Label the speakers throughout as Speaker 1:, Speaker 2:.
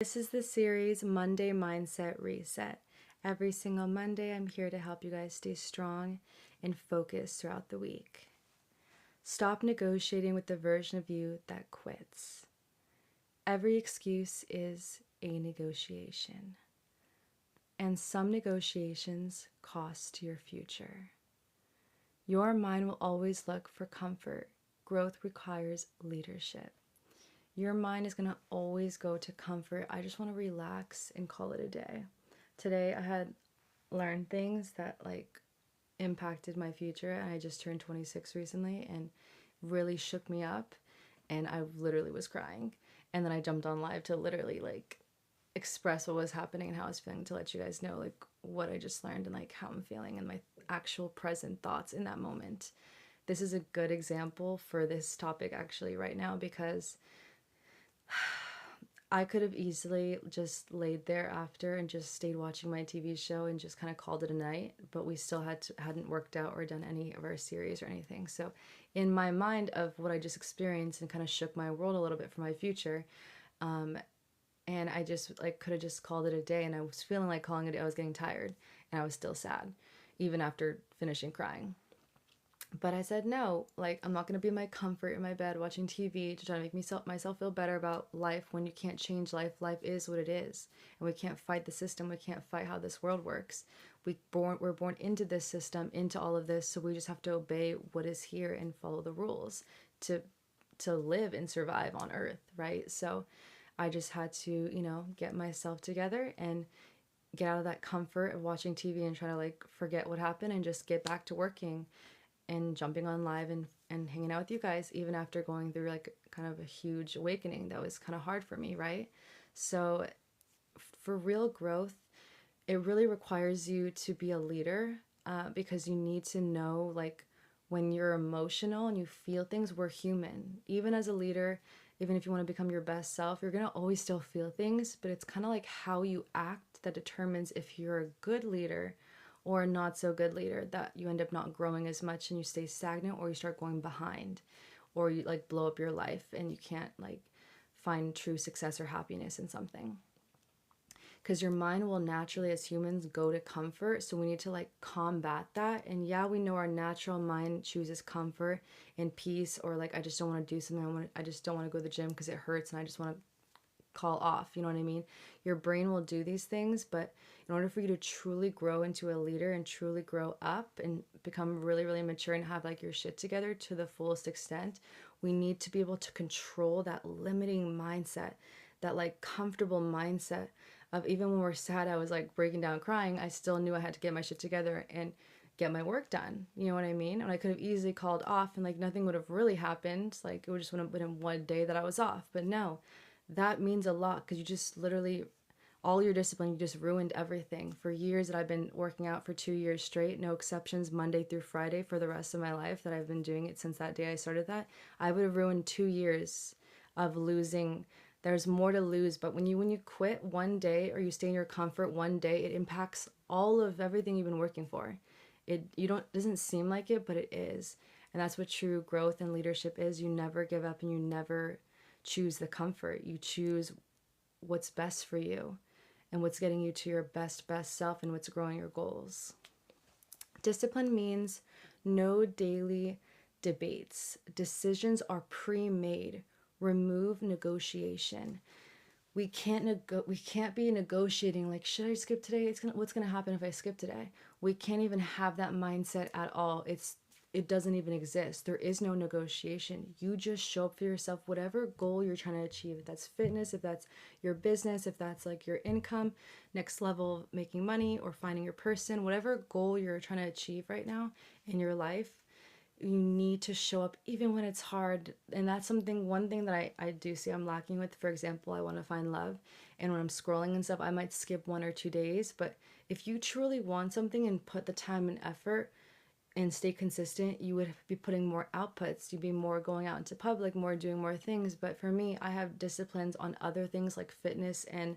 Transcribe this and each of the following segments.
Speaker 1: This is the series Monday Mindset Reset. Every single Monday, I'm here to help you guys stay strong and focused throughout the week. Stop negotiating with the version of you that quits. Every excuse is a negotiation, and some negotiations cost your future. Your mind will always look for comfort. Growth requires leadership. Your mind is going to always go to comfort. I just want to relax and call it a day. Today I had learned things that impacted my future, and I just turned 26 recently and really shook me up, and I literally was crying. And then I jumped on live to literally express what was happening and how I was feeling, to let you guys know what I just learned and how I'm feeling and my actual present thoughts in that moment. This is a good example for this topic actually right now, because I could have easily just laid there after and just stayed watching my TV show and just kind of called it a night, but we still hadn't worked out or done any of our series or anything. So in my mind of what I just experienced and kind of shook my world a little bit for my future, and I just could have just called it a day, and I was feeling like calling it. I was getting tired and I was still sad even after finishing crying. But I said no, I'm not going to be in my comfort in my bed watching TV to try to make myself feel better about life when you can't change life. Life is what it is. And we can't fight the system. We can't fight how this world works. We're born into this system, into all of this, so we just have to obey what is here and follow the rules to live and survive on earth, right? So I just had to, get myself together and get out of that comfort of watching TV and try to forget what happened and just get back to working and jumping on live and hanging out with you guys, even after going through kind of a huge awakening that was kind of hard for me, right? So for real growth, it really requires you to be a leader, because you need to know when you're emotional and you feel things. We're human. Even as a leader, even if you want to become your best self, you're going to always still feel things, but it's kind of how you act that determines if you're a good leader or a not so good leader, that you end up not growing as much and you stay stagnant, or you start going behind, or you blow up your life and you can't find true success or happiness in something. Because your mind will naturally, as humans, go to comfort. So we need to combat that. And yeah, we know our natural mind chooses comfort and peace, or I just don't want to do something. I just don't want to go to the gym because it hurts and I just want to call off. You know what I mean? Your brain will do these things, but in order for you to truly grow into a leader and truly grow up and become really, really mature and have your shit together to the fullest extent, we need to be able to control that limiting mindset, that comfortable mindset of, even when we're sad, I was breaking down crying, I still knew I had to get my shit together and get my work done. You know what I mean? And I could have easily called off and nothing would have really happened. It would just would have been one day that I was off. But no, that means a lot, because you just literally, all your discipline, you just ruined everything. For years that I've been working out for 2 years straight, no exceptions, Monday through Friday for the rest of my life, that I've been doing it since that day I started that, I would have ruined 2 years of losing. There's more to lose, but when you quit one day, or you stay in your comfort one day, it impacts all of everything you've been working for. Doesn't seem like it, but it is. And that's what true growth and leadership is. You never give up, and you never choose the comfort. You choose what's best for you and what's getting you to your best self and what's growing your goals. Discipline means no daily debates. Decisions are pre-made. Remove negotiation. We can't be negotiating should I skip today? What's gonna happen if I skip today? We can't even have that mindset at all. It doesn't even exist. There is no negotiation. You just show up for yourself, whatever goal you're trying to achieve. If that's fitness, if that's your business, if that's your income, next level, making money, or finding your person, whatever goal you're trying to achieve right now in your life, you need to show up even when it's hard. And that's one thing that I do see I'm lacking with. For example, I want to find love, and when I'm scrolling and stuff, I might skip 1 or 2 days. But if you truly want something and put the time and effort and stay consistent, you would be putting more outputs. You'd be more going out into public, more doing more things. But for me, I have disciplines on other things like fitness and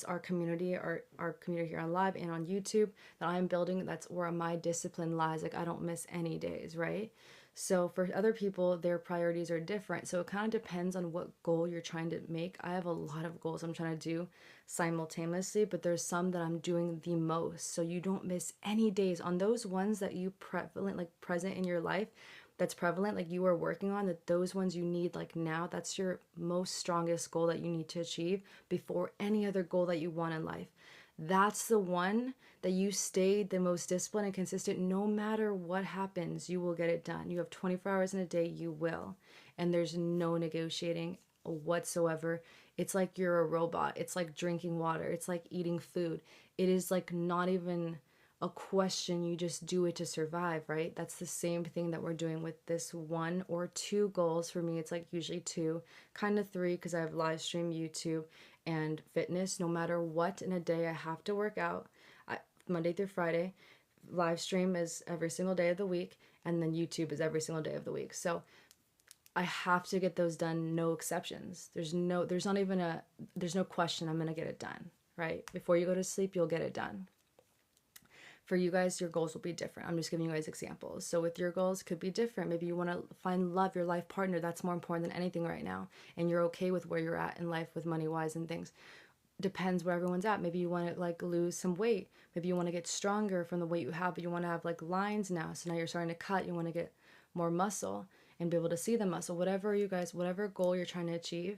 Speaker 1: our community, our community here on live and on YouTube that I'm building. That's where my discipline lies. I don't miss any days, right? So for other people, their priorities are different. So it kind of depends on what goal you're trying to make. I have a lot of goals I'm trying to do simultaneously, but there's some that I'm doing the most. So you don't miss any days on those ones that you prevalent, like present in your life, that's prevalent, like you are working on, that those ones you need like now, that's your most strongest goal that you need to achieve before any other goal that you want in life. That's the one that you stayed the most disciplined and consistent. No matter what happens, you will get it done. You have 24 hours in a day, you will. And there's no negotiating whatsoever. It's like you're a robot. It's like drinking water. It's like eating food. It is like not even a question. You just do it to survive, right? That's the same thing that we're doing with this one or two goals. For me, it's like usually two, kind of three, because I have live stream, YouTube, and fitness. No matter what in a day, I have to work out. Monday through Friday. Live stream is every single day of the week, and then YouTube is every single day of the week. So I have to get those done, no exceptions. There's no question I'm gonna get it done, right? Before you go to sleep, you'll get it done. For you guys, your goals will be different. I'm just giving you guys examples. So with your goals, could be different. Maybe you want to find love, your life partner. That's more important than anything right now. And you're okay with where you're at in life with money wise and things. Depends where everyone's at. Maybe you want to like lose some weight. Maybe you want to get stronger from the weight you have, but you want to have like lines now. So now you're starting to cut. You want to get more muscle and be able to see the muscle. Whatever you guys, whatever goal you're trying to achieve,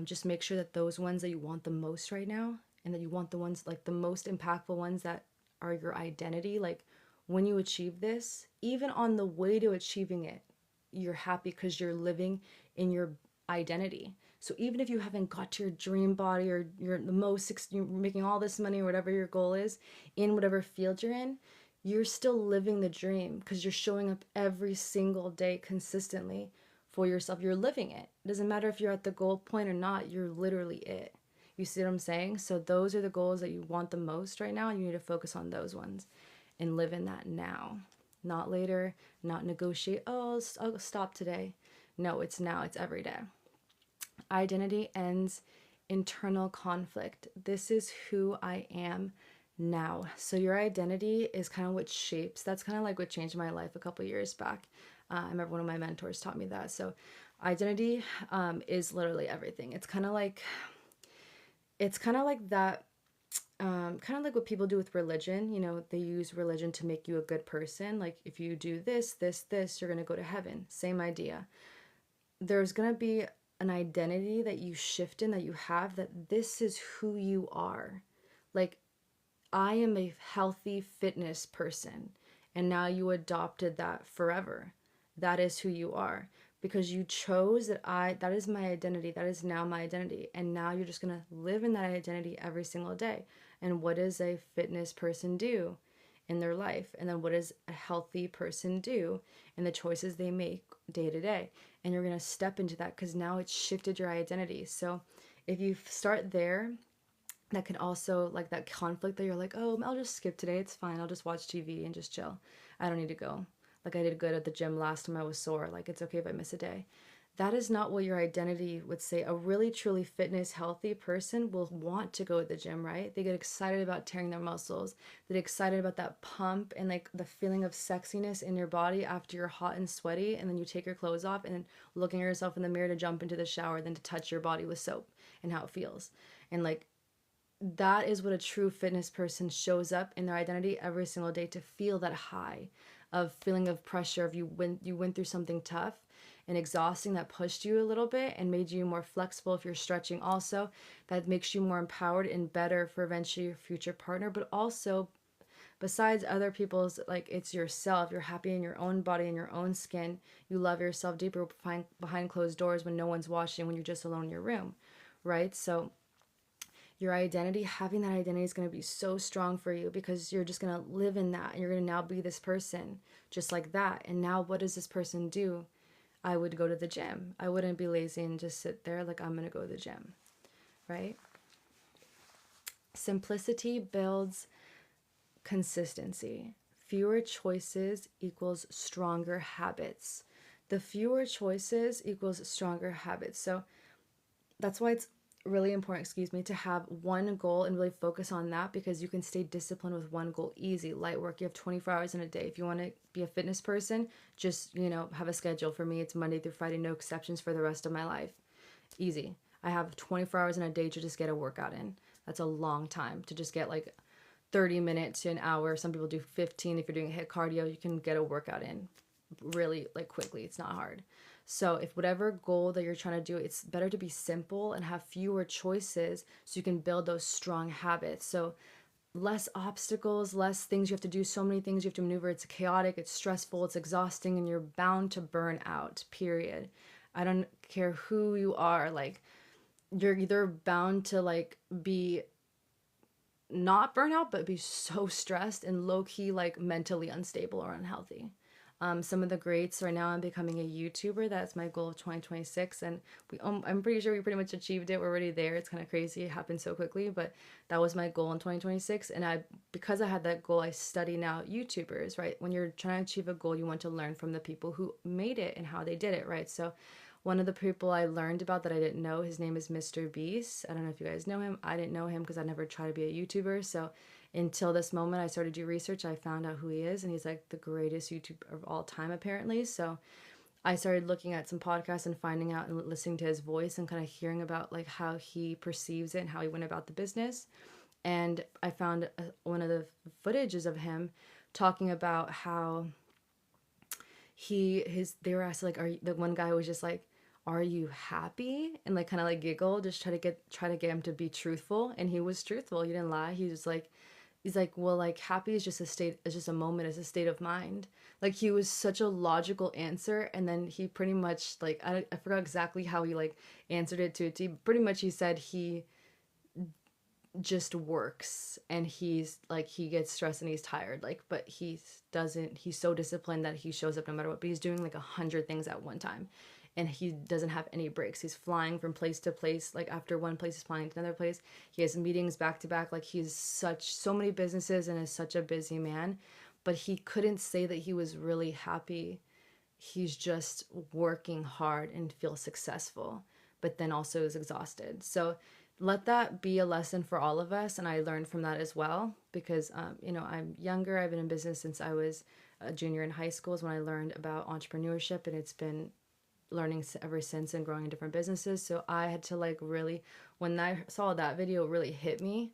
Speaker 1: just make sure that those ones that you want the most right now, and that you want the ones like the most impactful ones that are your identity. Like when you achieve this, even on the way to achieving it, you're happy because you're living in your identity. So even if you haven't got to your dream body, or you're the most, you're making all this money or whatever your goal is in whatever field you're in, you're still living the dream because you're showing up every single day consistently for yourself. You're living it. It doesn't matter if you're at the goal point or not, you're literally it. You see what I'm saying? So those are the goals that you want the most right now, and you need to focus on those ones and live in that now. Not later, not negotiate, oh, I'll stop today. No, it's now, it's every day. Identity ends internal conflict. This is who I am now. So your identity is kind of what shapes. That's kind of like what changed my life a couple years back. I remember one of my mentors taught me that. So identity is literally everything. It's kind of like that. Kind of like what people do with religion. You know, they use religion to make you a good person. Like if you do this, this, this, you're gonna go to heaven. Same idea. There's gonna be an identity that you shift in, that you have, that this is who you are. Like, I am a healthy fitness person, and now you adopted that forever. That is who you are because you chose that is my identity. That is now my identity. And now you're just going to live in that identity every single day. And what does a fitness person do in their life? And then what does a healthy person do in the choices they make day to day? And you're going to step into that because now it's shifted your identity. So if you start there, that can also, like that conflict that you're like, oh, I'll just skip today. It's fine. I'll just watch TV and just chill. I don't need to go. Like I did good at the gym last time I was sore. Like it's okay if I miss a day. That is not what your identity would say. A really, truly fitness, healthy person will want to go to the gym, right? They get excited about tearing their muscles. They get excited about that pump and like the feeling of sexiness in your body after you're hot and sweaty. And then you take your clothes off and then looking at yourself in the mirror to jump into the shower, then to touch your body with soap and how it feels. And like, that is what a true fitness person shows up in their identity every single day, to feel that high of feeling of pressure, of you went through something tough and exhausting that pushed you a little bit and made you more flexible. If you're stretching also, that makes you more empowered and better for eventually your future partner. But also, besides other people's, like it's yourself, you're happy in your own body and your own skin, you love yourself deeper behind closed doors when no one's watching, when you're just alone in your room, right? So your identity, having that identity is going to be so strong for you because you're just going to live in that, and you're going to now be this person just like that. And now what does this person do? I would go to the gym. I wouldn't be lazy and just sit there like I'm going to go to the gym, right? Simplicity builds consistency. Fewer choices equals stronger habits. The fewer choices equals stronger habits. So that's why really important, excuse me, to have one goal and really focus on that, because you can stay disciplined with one goal easy. Light work, you have 24 hours in a day. If you want to be a fitness person, just, have a schedule. For me, it's Monday through Friday, no exceptions for the rest of my life. Easy. I have 24 hours in a day to just get a workout in. That's a long time to just get like 30 minutes to an hour. Some people do 15. If you're doing HIIT cardio, you can get a workout in really like quickly. It's not hard. So if whatever goal that you're trying to do, it's better to be simple and have fewer choices so you can build those strong habits. So less obstacles, less things you have to do, so many things you have to maneuver. It's chaotic, it's stressful, it's exhausting, and you're bound to burn out, period. I don't care who you are, like you're either bound to like be not burnout, but be so stressed and low key, like mentally unstable or unhealthy. Some of the greats right now, I'm becoming a YouTuber. That's my goal of 2026. And I'm pretty sure we pretty much achieved it. We're already there. It's kind of crazy. It happened so quickly, but that was my goal in 2026. And because I had that goal, I study now YouTubers, right? When you're trying to achieve a goal, you want to learn from the people who made it and how they did it, right? So one of the people I learned about that I didn't know, his name is Mr. Beast. I don't know if you guys know him. I didn't know him because I never tried to be a YouTuber. So until this moment, I started to do research. I found out who he is, and he's like the greatest YouTuber of all time, apparently. So I started looking at some podcasts and finding out and listening to his voice and kind of hearing about like how he perceives it and how he went about the business. And I found one of the footages of him talking about how they were asked like, the one guy was just like, are you happy, and like kind of like giggle, just try to get him to be truthful, and he was truthful. He didn't lie. He's like, well, like happy is just a state, it's just a moment, it's a state of mind. Like he was such a logical answer, and then he pretty much like I forgot exactly how he like answered it to a T. Pretty much he said he just works, and he's like he gets stressed and he's tired, like, but he's so disciplined that he shows up no matter what, but he's doing like 100 things at one time, and he doesn't have any breaks. He's flying from place to place, like after one place he's flying to another place. He has meetings back to back, like he's so many businesses and is such a busy man, but he couldn't say that he was really happy. He's just working hard and feels successful, but then also is exhausted. So let that be a lesson for all of us. And I learned from that as well, because, I'm younger. I've been in business since I was a junior in high school is when I learned about entrepreneurship, and it's been learning ever since and growing in different businesses. So I had to like really, when I saw that video, it really hit me,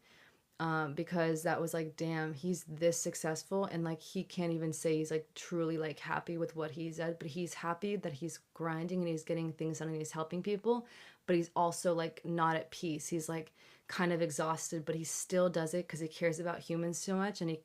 Speaker 1: because that was like, damn, he's this successful, and like he can't even say he's like truly like happy with what he's at, but he's happy that he's grinding and he's getting things done and he's helping people, but he's also like not at peace. He's like kind of exhausted, but he still does it because he cares about humans so much, and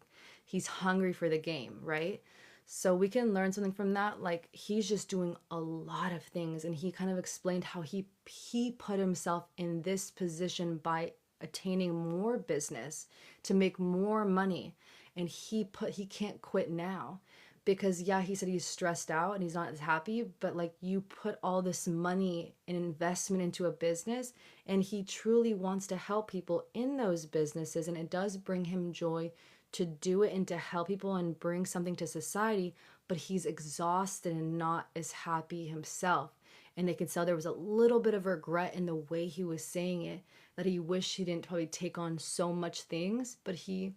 Speaker 1: he's hungry for the game, right? So we can learn something from that. Like he's just doing a lot of things, and he kind of explained how he put himself in this position by attaining more business to make more money, and he can't quit now, because yeah, he said he's stressed out and he's not as happy, but like you put all this money and investment into a business, and he truly wants to help people in those businesses, and it does bring him joy to do it and to help people and bring something to society, but he's exhausted and not as happy himself. And they could tell there was a little bit of regret in the way he was saying it, that he wished he didn't probably take on so much things, but he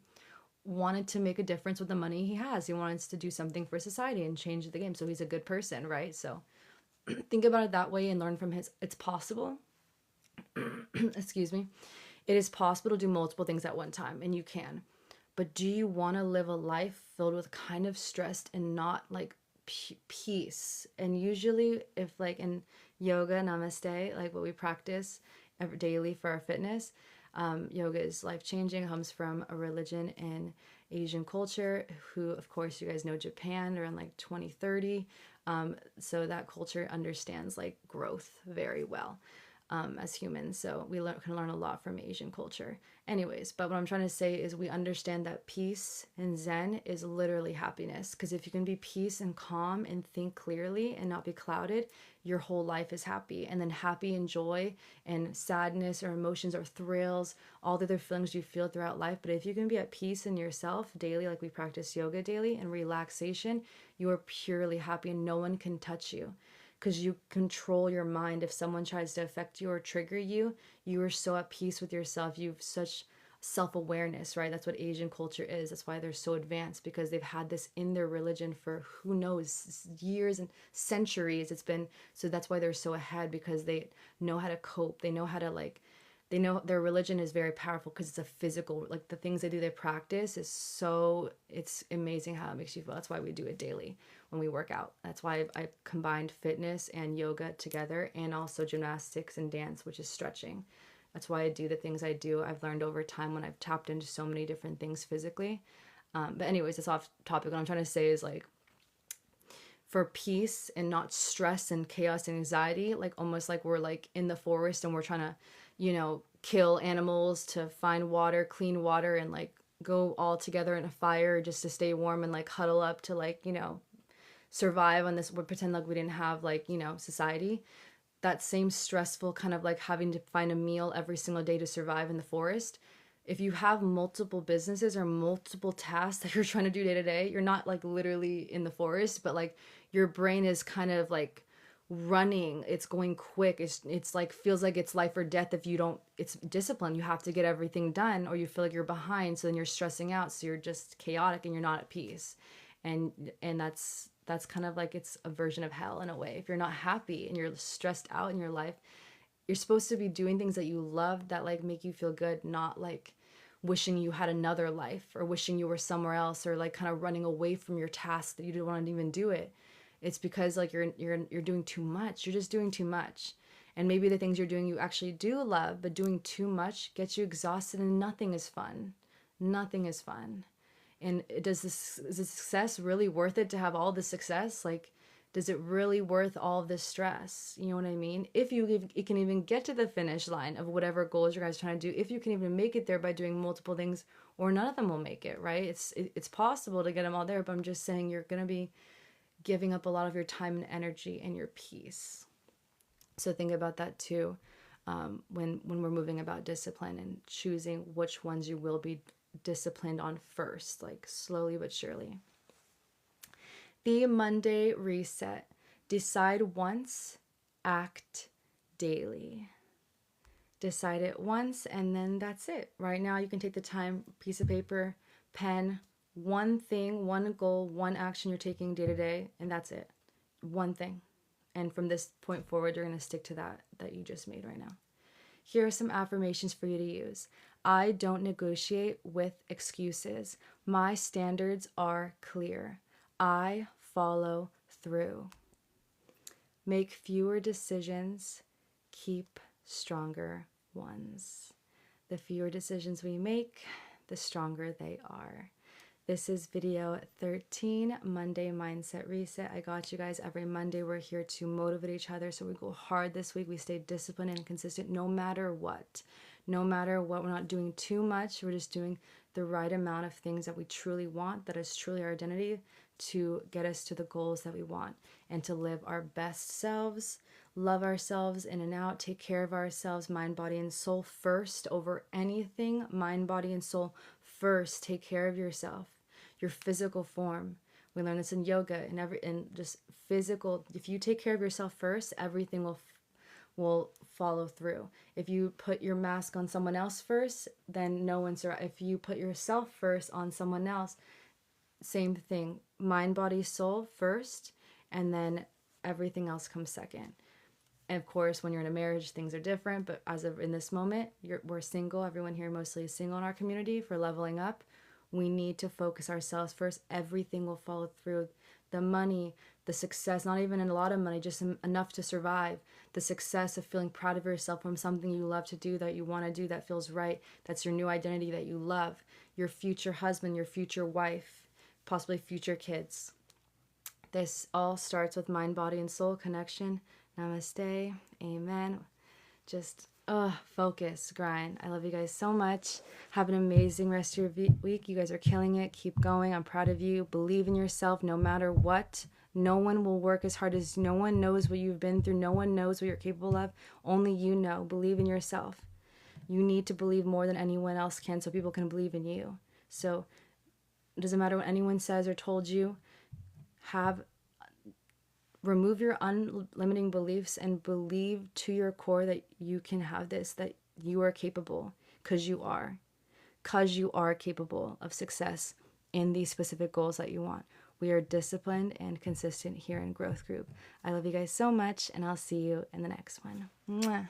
Speaker 1: wanted to make a difference with the money he has. He wants to do something for society and change the game. So he's a good person, right? So think about it that way and learn from his. It's possible. Excuse me. It is possible to do multiple things at one time, and you can. But do you want to live a life filled with kind of stressed and not like peace? And usually, if like in yoga, namaste, like what we practice daily for our fitness, yoga is life changing. Comes from a religion in Asian culture, who, of course, you guys know Japan around like 2030. So that culture understands like growth very well, as humans. So we can learn a lot from Asian culture. Anyways, but what I'm trying to say is we understand that peace and Zen is literally happiness. Because if you can be peace and calm and think clearly and not be clouded, your whole life is happy. And then happy and joy and sadness or emotions or thrills, all the other feelings you feel throughout life. But if you can be at peace in yourself daily, like we practice yoga daily and relaxation, you are purely happy and no one can touch you. because you control your mind. If someone tries to affect you or trigger you, you are so at peace with yourself. You've such self-awareness, right? That's what Asian culture is. That's why they're so advanced, because they've had this in their religion for who knows, years and centuries. It's been, so that's why they're so ahead, because they know how to cope. They know how to like, they know their religion is very powerful because it's a physical, like the things they do, they practice is so, it's amazing how it makes you feel. That's why we do it daily when we work out. That's why I combined fitness and yoga together, and also gymnastics and dance, which is stretching. That's why I do the things I do. I've learned over time when I've tapped into so many different things physically. But anyways, it's off topic. What I'm trying to say is like, for peace and not stress and chaos and anxiety, like almost like we're like in the forest and we're trying to, kill animals to find water, clean water, and like go all together in a fire just to stay warm and like huddle up to like, survive on this. We pretend like we didn't have like, society. That same stressful kind of like having to find a meal every single day to survive in the forest. If you have multiple businesses or multiple tasks that you're trying to do day to day, you're not like literally in the forest, but like your brain is kind of like running. It's going quick. It's like feels like it's life or death if you don't. It's discipline. You have to get everything done, or you feel like you're behind. So then you're stressing out. So you're just chaotic and you're not at peace. And that's kind of like it's a version of hell in a way. If you're not happy and you're stressed out in your life, you're supposed to be doing things that you love that like make you feel good, not like wishing you had another life or wishing you were somewhere else, or like kind of running away from your task that you don't want to even do it. It's because like you're doing too much. You're just doing too much. And maybe the things you're doing you actually do love, but doing too much gets you exhausted and nothing is fun. Nothing is fun. And is the success really worth it to have all the success? Like, does it really worth all of this stress? You know what I mean? If you can even get to the finish line of whatever goals you guys are trying to do, if you can even make it there by doing multiple things, or none of them will make it, right? It's possible to get them all there, but I'm just saying you're going to be giving up a lot of your time and energy and your peace. So think about that too, when we're moving about discipline and choosing which ones you will be disciplined on first, like slowly but surely. The Monday reset. Decide once, act daily. Decide it once, and then that's it. Right now, you can take the time, piece of paper, pen, one thing, one goal, one action you're taking day to day, and that's it. One thing. And from this point forward, you're going to stick to that you just made right now. Here are some affirmations for you to use. I don't negotiate with excuses. My standards are clear. I follow through. Make fewer decisions. Keep stronger ones. The fewer decisions we make, the stronger they are. This is video 13, Monday Mindset Reset. I got you guys every Monday. We're here to motivate each other. So we go hard this week. We stay disciplined and consistent no matter what. No matter what, we're not doing too much. We're just doing the right amount of things that we truly want, that is truly our identity, to get us to the goals that we want and to live our best selves, love ourselves in and out, take care of ourselves, mind, body, and soul first over anything. Mind, body, and soul first. Take care of yourself, your physical form. We learn this in yoga and just physical. If you take care of yourself first, everything will follow through. If you put your mask on someone else first, then no one's around. If you put yourself first on someone else, same thing. Mind, body, soul first, and then everything else comes second. And of course, when you're in a marriage, things are different. But as of in this moment, we're single. Everyone here mostly is single in our community. For leveling up, we need to focus ourselves first. Everything will follow through. The money, the success, not even a lot of money, just enough to survive. The success of feeling proud of yourself from something you love to do, that you want to do, that feels right. That's your new identity that you love. Your future husband, your future wife, possibly future kids. This all starts with mind, body, and soul connection. Namaste. Amen. Just focus, grind. I love you guys so much. Have an amazing rest of your week. You guys are killing it. Keep going. I'm proud of you. Believe in yourself no matter what. No one will work as hard as no one knows what you've been through. No one knows what you're capable of. Only you know. Believe in yourself. You need to believe more than anyone else can so people can believe in you. So it doesn't matter what anyone says or told you. Have remove your unlimiting beliefs and believe to your core that you can have this, that you are capable, because you are. Because you are capable of success in these specific goals that you want. We are disciplined and consistent here in Growth Group. I love you guys so much, and I'll see you in the next one. Mwah.